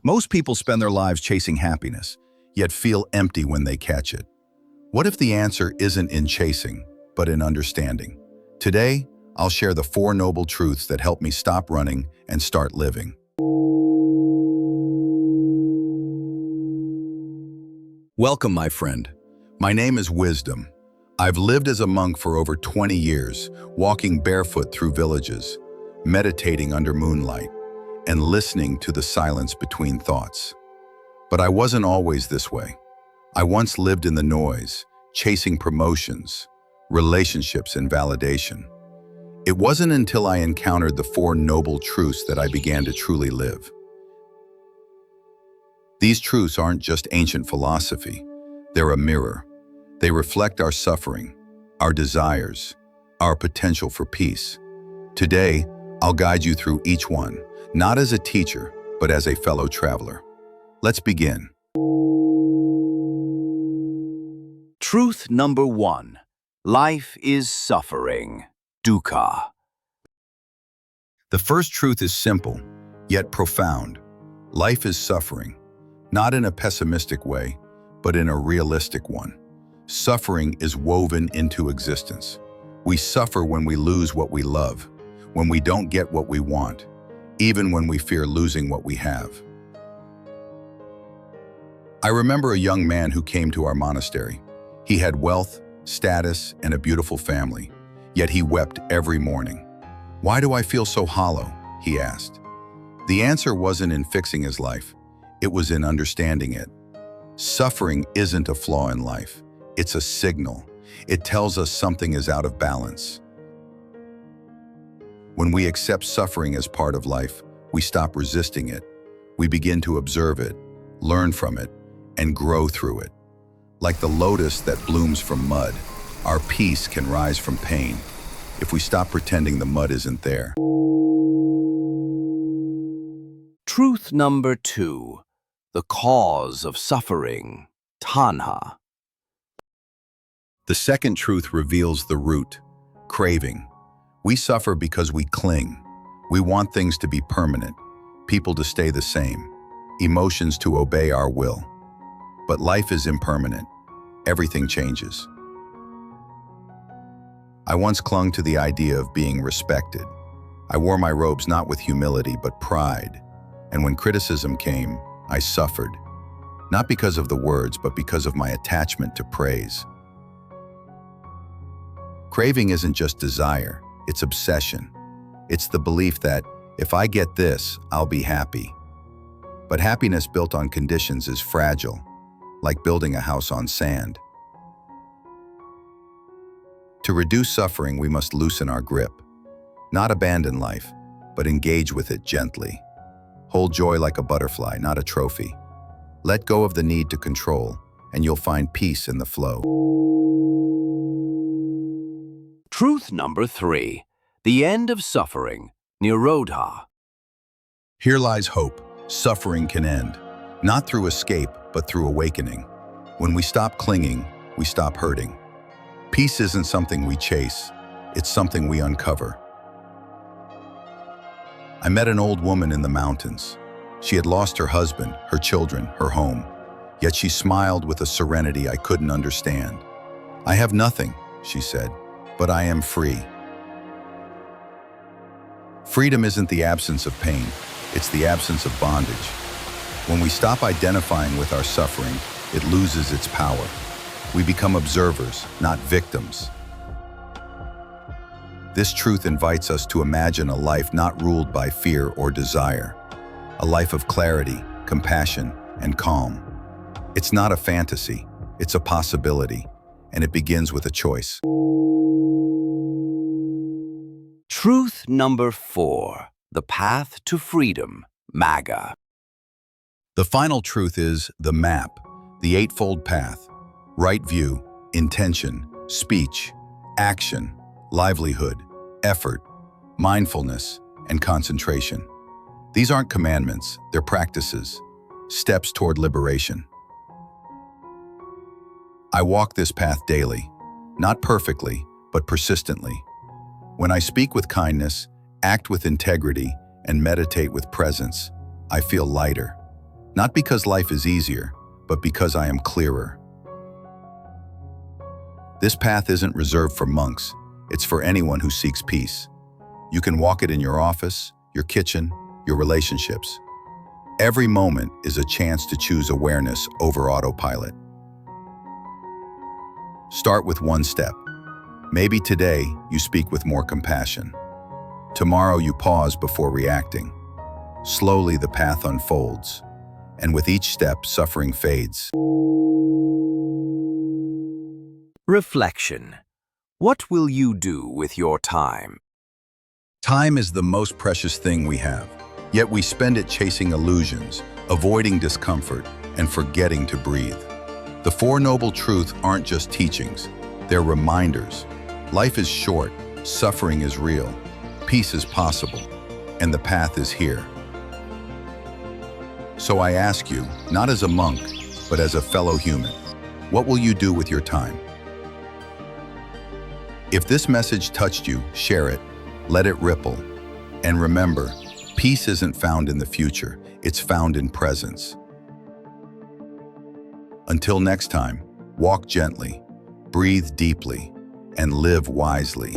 Most people spend their lives chasing happiness, yet feel empty when they catch it. What if the answer isn't in chasing, but in understanding? Today, I'll share the 4 noble truths that help me stop running and start living. Welcome, my friend. My name is Wisdom. I've lived as a monk for over 20 years, walking barefoot through villages, meditating under moonlight, and listening to the silence between thoughts. But I wasn't always this way. I once lived in the noise, chasing promotions, relationships, and validation. It wasn't until I encountered the 4 noble truths that I began to truly live. These truths aren't just ancient philosophy. They're a mirror. They reflect our suffering, our desires, our potential for peace. Today, I'll guide you through each one, not as a teacher, but as a fellow traveler. Let's begin. Truth number 1. Life is suffering. Dukkha. The first truth is simple, yet profound. Life is suffering, not in a pessimistic way, but in a realistic one. Suffering is woven into existence. We suffer when we lose what we love, when we don't get what we want, even when we fear losing what we have. I remember a young man who came to our monastery. He had wealth, status, and a beautiful family, yet he wept every morning. "Why do I feel so hollow?" he asked. The answer wasn't in fixing his life, it was in understanding it. Suffering isn't a flaw in life. It's a signal. It tells us something is out of balance. When we accept suffering as part of life, we stop resisting it. We begin to observe it, learn from it, and grow through it. Like the lotus that blooms from mud, our peace can rise from pain if we stop pretending the mud isn't there. Truth number 2. The cause of suffering. Tanha. The second truth reveals the root, craving. We suffer because we cling. We want things to be permanent, people to stay the same, emotions to obey our will. But life is impermanent. Everything changes. I once clung to the idea of being respected. I wore my robes not with humility, but pride. And when criticism came, I suffered. Not because of the words, but because of my attachment to praise. Craving isn't just desire, it's obsession. It's the belief that if I get this, I'll be happy. But happiness built on conditions is fragile, like building a house on sand. To reduce suffering, we must loosen our grip. Not abandon life, but engage with it gently. Hold joy like a butterfly, not a trophy. Let go of the need to control, and you'll find peace in the flow. Truth number 3. The end of suffering. Nirodha. Here lies hope. Suffering can end, not through escape, but through awakening. When we stop clinging, we stop hurting. Peace isn't something we chase, it's something we uncover. I met an old woman in the mountains. She had lost her husband, her children, her home, yet she smiled with a serenity I couldn't understand. "I have nothing," she said, "but I am free." Freedom isn't the absence of pain, it's the absence of bondage. When we stop identifying with our suffering, it loses its power. We become observers, not victims. This truth invites us to imagine a life not ruled by fear or desire, a life of clarity, compassion, and calm. It's not a fantasy, it's a possibility, and it begins with a choice. Truth number 4. The path to freedom. Magga. The final truth is the map, the eightfold path: right view, intention, speech, action, livelihood, effort, mindfulness, and concentration. These aren't commandments, they're practices, steps toward liberation. I walk this path daily, not perfectly, but persistently. When I speak with kindness, act with integrity, and meditate with presence, I feel lighter. Not because life is easier, but because I am clearer. This path isn't reserved for monks. It's for anyone who seeks peace. You can walk it in your office, your kitchen, your relationships. Every moment is a chance to choose awareness over autopilot. Start with one step. Maybe today you speak with more compassion. Tomorrow you pause before reacting. Slowly the path unfolds, and with each step suffering fades. Reflection. What will you do with your time? Time is the most precious thing we have, yet we spend it chasing illusions, avoiding discomfort, and forgetting to breathe. The Four Noble Truths aren't just teachings, they're reminders. Life is short, suffering is real, peace is possible, and the path is here. So I ask you, not as a monk, but as a fellow human, what will you do with your time? If this message touched you, share it, let it ripple. And remember, peace isn't found in the future, it's found in presence. Until next time, walk gently, breathe deeply, and live wisely.